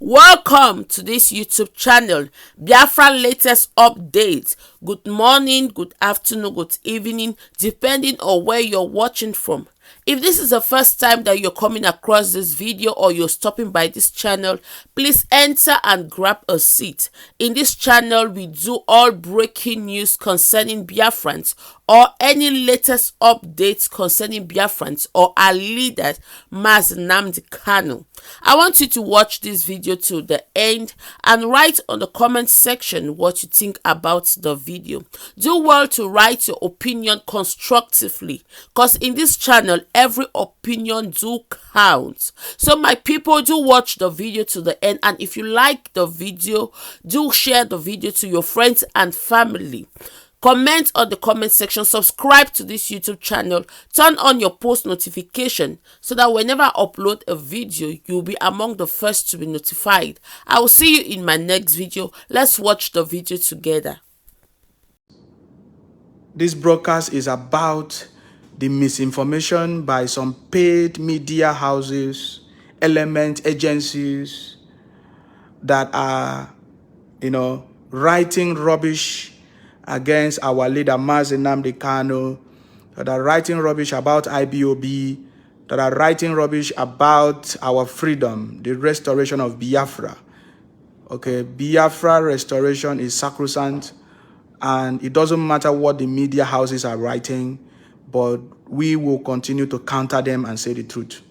Welcome to this YouTube channel, Biafra latest updates. Good morning, good afternoon, good evening, depending on where you're watching from. If this is the first time that you're coming across this video or you're stopping by this channel, please enter and grab a seat. In this channel, we do all breaking news concerning Biafrans or any latest updates concerning Biafrans or our leaders, Mazi Nnamdi Kanu. I want you to watch this video to the end and write on the comment section what you think about the video. Do well to write your opinion constructively, because in this channel every opinion do count. So my people, do watch the video to the end, and if you like the video, do share the video to your friends and family. Comment on the comment section, subscribe to this YouTube channel, turn on your post notification so that whenever I upload a video, you'll be among the first to be notified. I will see you in my next video. Let's watch the video together. This broadcast is about the misinformation by some paid media houses, element agencies that are, writing rubbish against our leader Mazi Nnamdi Kanu, that are writing rubbish about IPOB, that are writing rubbish about our freedom, the restoration of Biafra. Okay, Biafra restoration is sacrosanct, and it doesn't matter what the media houses are writing, but we will continue to counter them and say the truth.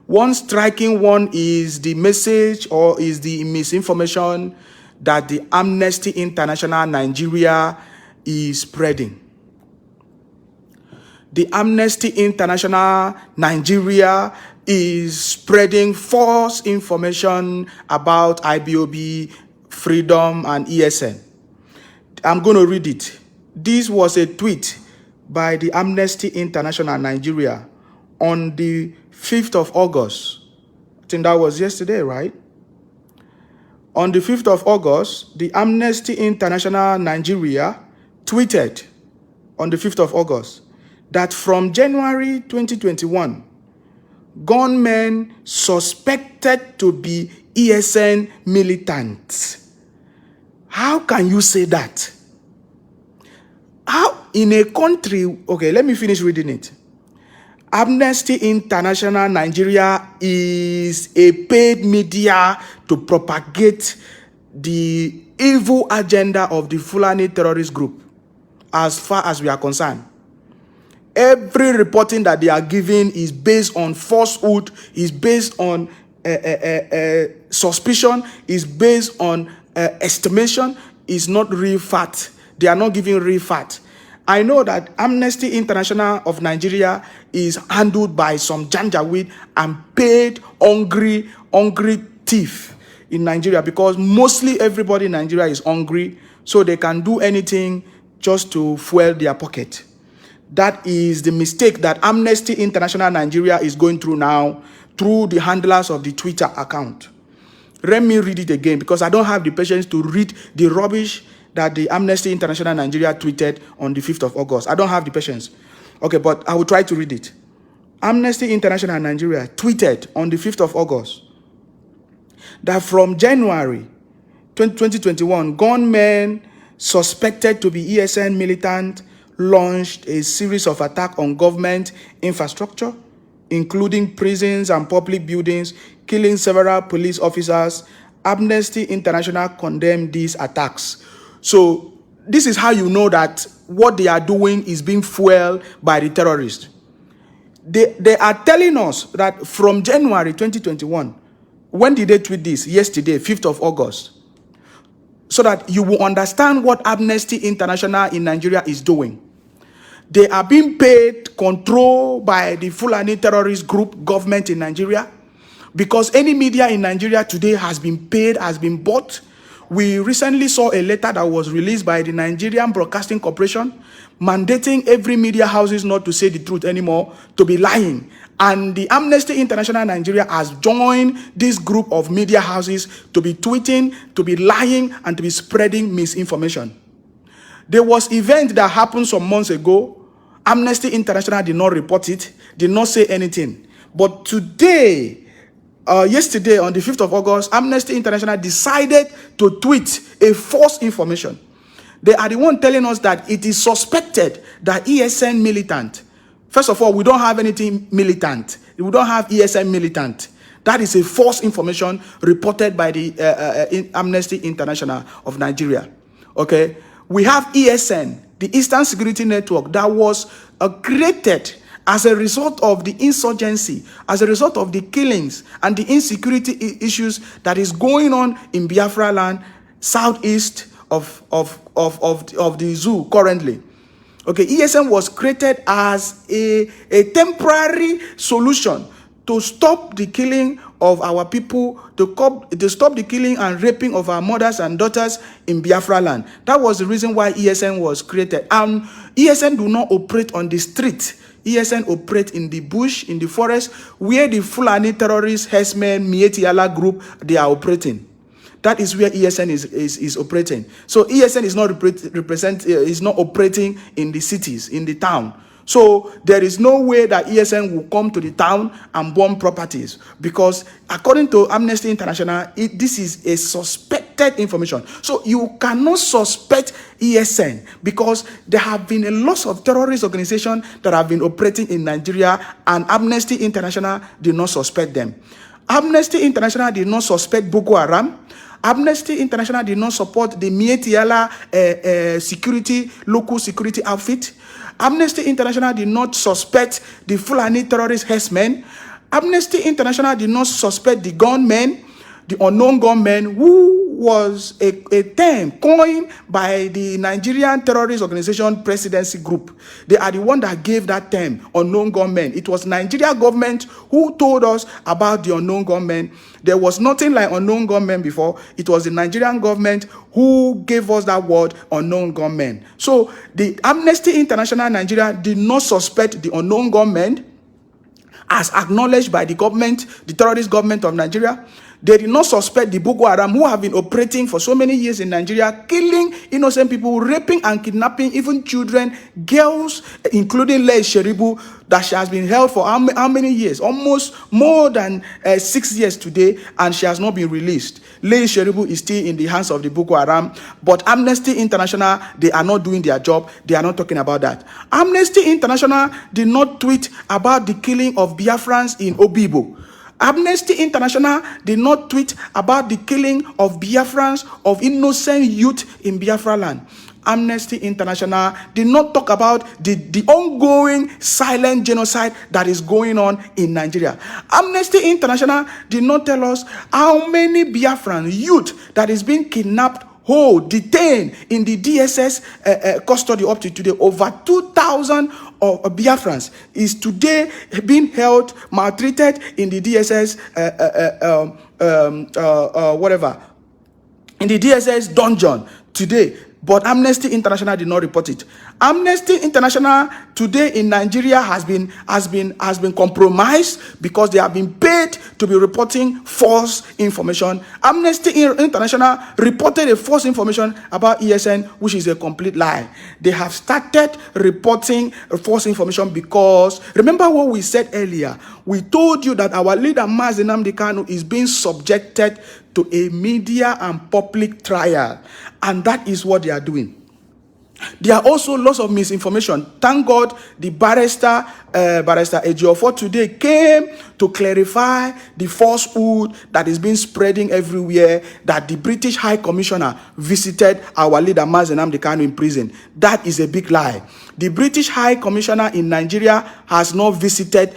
One striking one is the message or is the misinformation that the Amnesty International Nigeria is spreading. The Amnesty International Nigeria is spreading false information about IPOB, freedom, and ESN. I'm going to read it. This was a tweet by the Amnesty International Nigeria on the 5th of August. I think that was yesterday, right? On the 5th of August, the Amnesty International Nigeria tweeted on the 5th of August that from January 2021, gunmen suspected to be ESN militants. How can you say that? How in a country, okay, let me finish reading it. Amnesty International Nigeria is a paid media to propagate the evil agenda of the Fulani terrorist group, as far as we are concerned. Every reporting that they are giving is based on falsehood, is based on suspicion, is based on estimation, is not real fact. They are not giving real fact. I know that Amnesty International of Nigeria is handled by some janjaweed and paid hungry thief in Nigeria, because mostly everybody in Nigeria is hungry, so they can do anything just to fuel their pocket. That is the mistake that Amnesty International Nigeria is going through now through the handlers of the Twitter account. Let me read it again, because I don't have the patience to read the rubbish that the Amnesty International Nigeria tweeted on the 5th of August. I don't have the patience. Okay, but I will try to read it. Amnesty International Nigeria tweeted on the 5th of August that from January 2021, gunmen suspected to be ESN militant launched a series of attacks on government infrastructure, including prisons and public buildings, killing several police officers. Amnesty International condemned these attacks. So this is how you know that what they are doing is being fueled by the terrorists. They are telling us that from January 2021, when did they tweet this? Yesterday, 5th of August. So that you will understand what Amnesty International in Nigeria is doing. They are being paid, controlled by the Fulani terrorist group government in Nigeria, because any media in Nigeria today has been paid, has been bought. We recently saw a letter that was released by the Nigerian Broadcasting Corporation mandating every media houses not to say the truth anymore, to be lying. And the Amnesty International Nigeria has joined this group of media houses to be tweeting, to be lying, and to be spreading misinformation. There was an event that happened some months ago. Amnesty International did not report it, did not say anything. But today, yesterday on the 5th of August, Amnesty International decided to tweet a false information. They are the one telling us that it is suspected that ESN militant. First of all, we don't have anything militant. We don't have ESN militant. That is a false information reported by the Amnesty International of Nigeria. Okay, we have ESN, the Eastern Security Network, that was created as a result of the insurgency, as a result of the killings and the insecurity issues that is going on in Biafra land, southeast of the zoo currently. Okay, ESN was created as a temporary solution to stop the killing of our people, to stop the killing and raping of our mothers and daughters in Biafra land. That was the reason why ESN was created. And ESN do not operate on the street. ESN operate in the bush, in the forest, where the Fulani terrorists, herdsmen, Mieti Allah group, they are operating. That is where ESN is operating. So ESN is not operating in the cities, in the town. So there is no way that ESN will come to the town and bomb properties, because according to Amnesty International, this is a suspected information. So you cannot suspect ESN, because there have been a lot of terrorist organizations that have been operating in Nigeria, and Amnesty International did not suspect them. Amnesty International did not suspect Boko Haram. Amnesty International did not support the Mieti Allah local security outfit. Amnesty International did not suspect the Fulani terrorist herdsmen. Amnesty International did not suspect the gunmen, the unknown gunmen, who was a term coined by the Nigerian terrorist organization Presidency Group. They are the one that gave that term, unknown gunmen. It was Nigeria government who told us about the unknown gunmen. There was nothing like unknown gunmen before. It was the Nigerian government who gave us that word, unknown gunmen. So the Amnesty International Nigeria did not suspect the unknown gunmen, as acknowledged by the government, the terrorist government of Nigeria. They did not suspect the Boko Haram, who have been operating for so many years in Nigeria, killing innocent people, raping and kidnapping even children, girls, including Lei Sheribu, that she has been held for how many years? Almost more than 6 years today, and she has not been released. Lei Sheribu is still in the hands of the Boko Haram, but Amnesty International, they are not doing their job. They are not talking about that. Amnesty International did not tweet about the killing of Biafrans in Obibo. Amnesty International did not tweet about the killing of Biafrans, of innocent youth in Biafra land. Amnesty International did not talk about the ongoing silent genocide that is going on in Nigeria. Amnesty International did not tell us how many Biafran youth that is being kidnapped, detained in the DSS custody up to today. Over 2,000 of Biafrans is today being held, maltreated in the DSS, in the DSS dungeon today. But Amnesty International did not report it. Amnesty International today in Nigeria has been compromised because they have been paid to be reporting false information. Amnesty International reported a false information about ESN, which is a complete lie. They have started reporting false information because, remember what we said earlier, we told you that our leader Mazi Nnamdi Kanu is being subjected to a media and public trial, and that is what they are doing. There are also lots of misinformation. Thank God the barrister Z0O today came to clarify the falsehood that is being spreading everywhere, that the British High Commissioner visited our leader Mazi Nnamdi Kanu in prison. That is a big lie. The British High Commissioner in Nigeria has not visited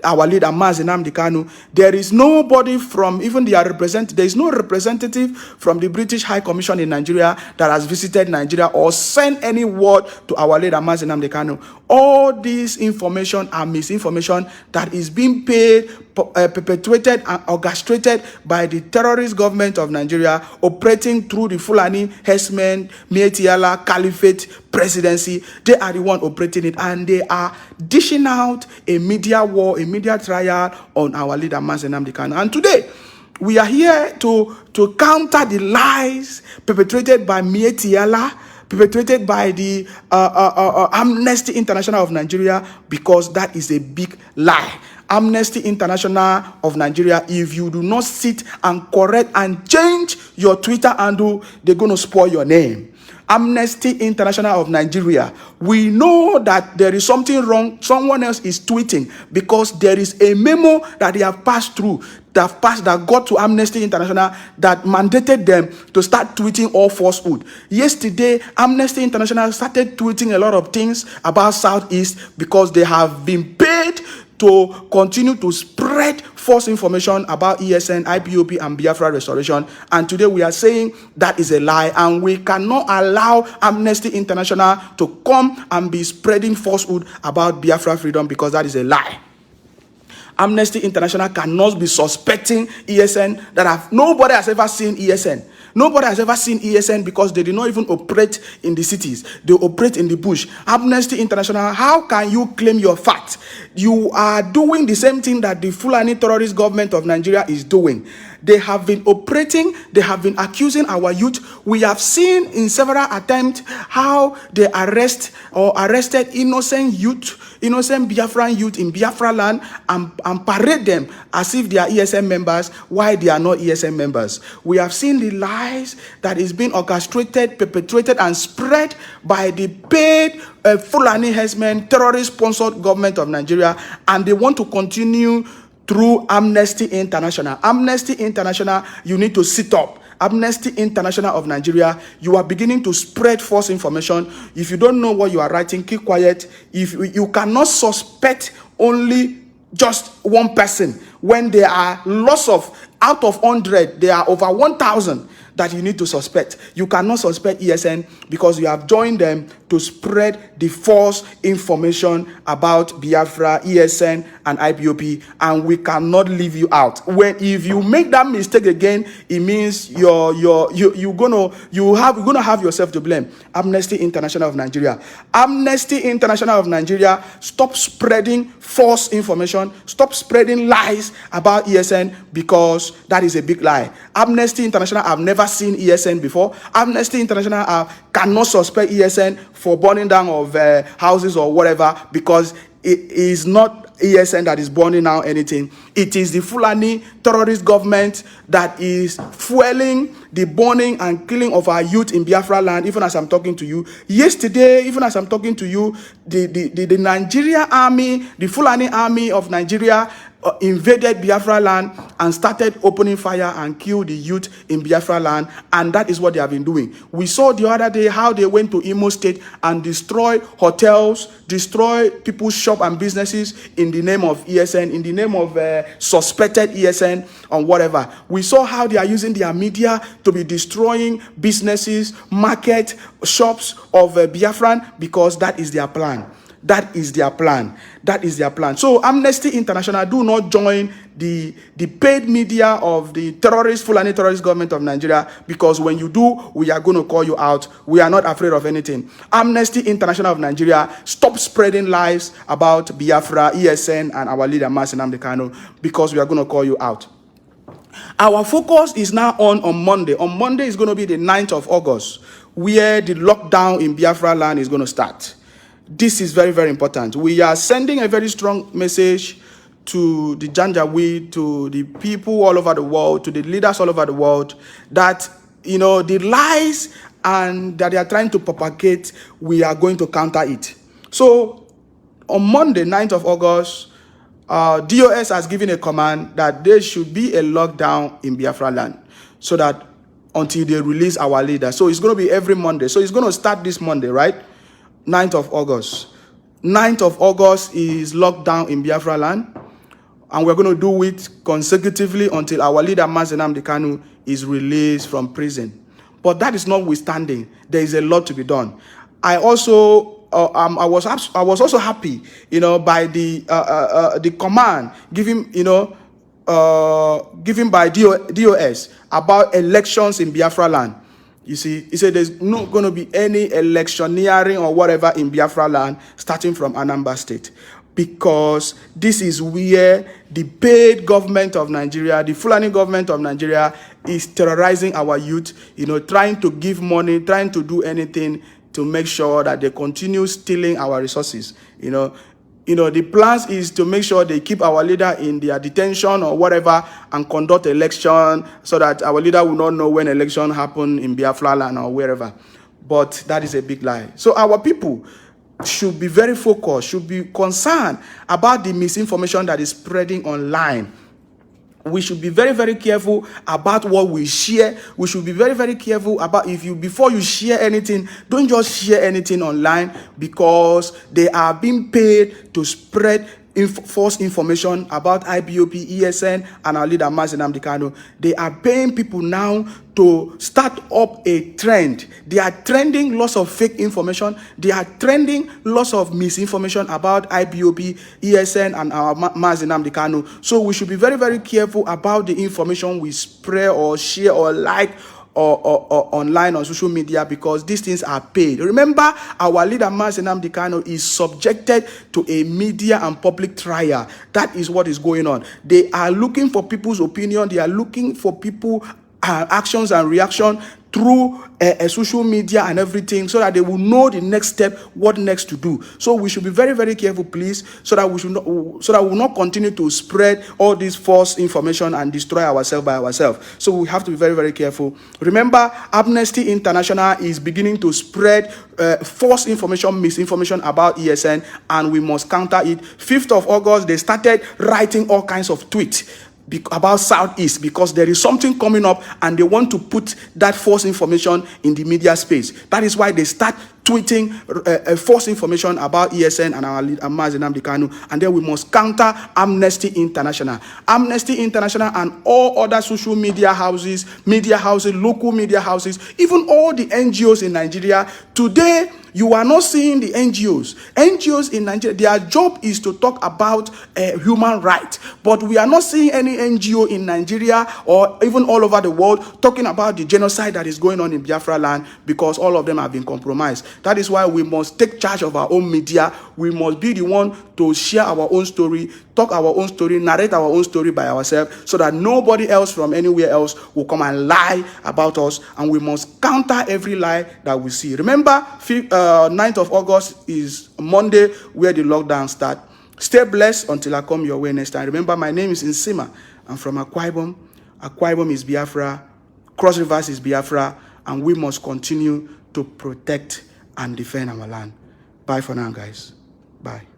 our leader Mazi Nnamdi Kanu. There is nobody from even their representative. There is no representative from the British High Commission in Nigeria that has visited Nigeria or sent any word to our leader Mazi Nnamdi Kanu. All this information are misinformation that is being paid, perpetuated and orchestrated by the terrorist government of Nigeria, operating through the Fulani herdsmen, Mieti Allah Caliphate presidency. They are the one operating it, and they are dishing out a media war, a media trial on our leader Mazi Nnamdi Kanu. And today we are here to counter the lies perpetrated by Mieti Allah, perpetrated by the Amnesty International of Nigeria, because that is a big lie. Amnesty International of Nigeria, if you do not sit and correct and change your Twitter handle, they're going to spoil your name. Amnesty International of Nigeria, we know that there is something wrong. Someone else is tweeting because there is a memo that they have passed through, that got to Amnesty International, that mandated them to start tweeting all falsehood. Yesterday, Amnesty International started tweeting a lot of things about Southeast because they have been paid to continue to spread false information about ESN, IPOB, and Biafra restoration. And today we are saying that is a lie, and we cannot allow Amnesty International to come and be spreading falsehood about Biafra freedom, because that is a lie. Amnesty International cannot be suspecting ESN nobody has ever seen ESN. Nobody has ever seen ESN because they do not even operate in the cities. They operate in the bush. Amnesty International, how can you claim your fact? You are doing the same thing that the Fulani terrorist government of Nigeria is doing. They have been operating, they have been accusing our youth. We have seen in several attempts how they arrested innocent youth, innocent Biafran youth in Biafra land, and parade them as if they are ESN members, while they are not ESN members. We have seen the lies that is being orchestrated, perpetrated, and spread by the paid Fulani herdsmen, terrorist-sponsored government of Nigeria, and they want to continue through Amnesty International. Amnesty International, you need to sit up. Amnesty International of Nigeria, you are beginning to spread false information. If you don't know what you are writing, keep quiet. If you cannot suspect only just one person when there are lots of, out of 100, there are over 1,000 that you need to suspect. You cannot suspect ESN because you have joined them to spread the false information about Biafra, ESN, and IPOB, and we cannot leave you out. If you make that mistake again, it means you're gonna have yourself to blame. Amnesty International of Nigeria. Amnesty International of Nigeria, stop spreading false information. Stop spreading lies about ESN, because that is a big lie. Amnesty International have never seen ESN before. Amnesty International cannot suspect ESN for burning down of houses or whatever, because it is not ESN that is burning down anything. It is the Fulani terrorist government that is fueling the burning and killing of our youth in Biafra land, even as I'm talking to you. Yesterday, even as I'm talking to you, the Nigeria army, the Fulani army of Nigeria, invaded Biafra land and started opening fire and killed the youth in Biafra land, and that is what they have been doing. We saw the other day how they went to Imo State and destroyed hotels, destroyed people's shop and businesses in the name of ESN, in the name of suspected ESN or whatever. We saw how they are using their media to be destroying businesses, market, shops of Biafran, because that is their plan. That is their plan. That is their plan. So Amnesty International, do not join the paid media of the Fulani terrorist government of Nigeria, because when you do, we are going to call you out. We are not afraid of anything. Amnesty International of Nigeria, stop spreading lies about Biafra, ESN, and our leader, Mazi Nnamdi Kanu, because we are going to call you out. Our focus is now on Monday. On Monday is going to be the 9th of August, where the lockdown in Biafra land is going to start. This is very, very important. We are sending a very strong message to the Janjaweed, to the people all over the world, to the leaders all over the world, that, the lies and that they are trying to propagate, we are going to counter it. So on Monday, 9th of August, DOS has given a command that there should be a lockdown in Biafra land, so that until they release our leader. So it's going to be every Monday. So it's going to start this Monday, right? 9th of August. 9th of August is lockdown in Biafra land, and we're going to do it consecutively until our leader, Mazi Nnamdi Kanu, is released from prison. But that is notwithstanding, there is a lot to be done. I also, I was also happy, by the command given, given by DOS about elections in Biafra land. You see, he said there's not going to be any electioneering or whatever in Biafra land starting from Anambra State, because this is where the paid government of Nigeria, the Fulani government of Nigeria, is terrorizing our youth, trying to give money, trying to do anything to make sure that they continue stealing our resources. You know, the plans is to make sure they keep our leader in their detention or whatever and conduct election so that our leader will not know when election happen in Biafra land or wherever. But that is a big lie. So our people should be very focused, should be concerned about the misinformation that is spreading online. We should be very, very careful about what we share. We should be very, very careful about before you share anything, don't just share anything online, because they are being paid to spread false information about IPOB, ESN, and our leader Mazi Nnamdi Kanu. They are paying people now to start up a trend. They are trending lots of fake information. They are trending lots of misinformation about IPOB, ESN, and our Mazi Nnamdi Kanu. So we should be very, very careful about the information we spread or share or like or online on social media, because these things are paid. Remember, our leader Mazi Nnamdi Kanu is subjected to a media and public trial. That is what is going on. They are looking for people's opinion. They are looking for people actions and reaction through social media and everything, so that they will know the next step, what next to do. So we should be very, very careful, please, so that we will not continue to spread all this false information and destroy ourselves by ourselves. So we have to be very, very careful. Remember, Amnesty International is beginning to spread false information, misinformation about ESN, and we must counter it. 5th of August, they started writing all kinds of tweets about Southeast, because there is something coming up and they want to put that false information in the media space. That is why they start tweeting false information about ESN and our leader Mazi Nnamdi Kanu, and then we must counter Amnesty International. Amnesty International and all other social media houses, local media houses, even all the NGOs in Nigeria. Today, you are not seeing the NGOs. NGOs in Nigeria, their job is to talk about human rights. But we are not seeing any NGO in Nigeria or even all over the world talking about the genocide that is going on in Biafra land, because all of them have been compromised. That is why we must take charge of our own media. We must be the one to share our own story, talk our own story, narrate our own story by ourselves, so that nobody else from anywhere else will come and lie about us. And we must counter every lie that we see. Remember, 9th of August is Monday, where the lockdown starts. Stay blessed until I come your way next time. Remember, my name is Nsima. I'm from Akwa Ibom. Akwa Ibom is Biafra. Cross Rivers is Biafra. And we must continue to protect and defend our land. Bye for now, guys. Bye.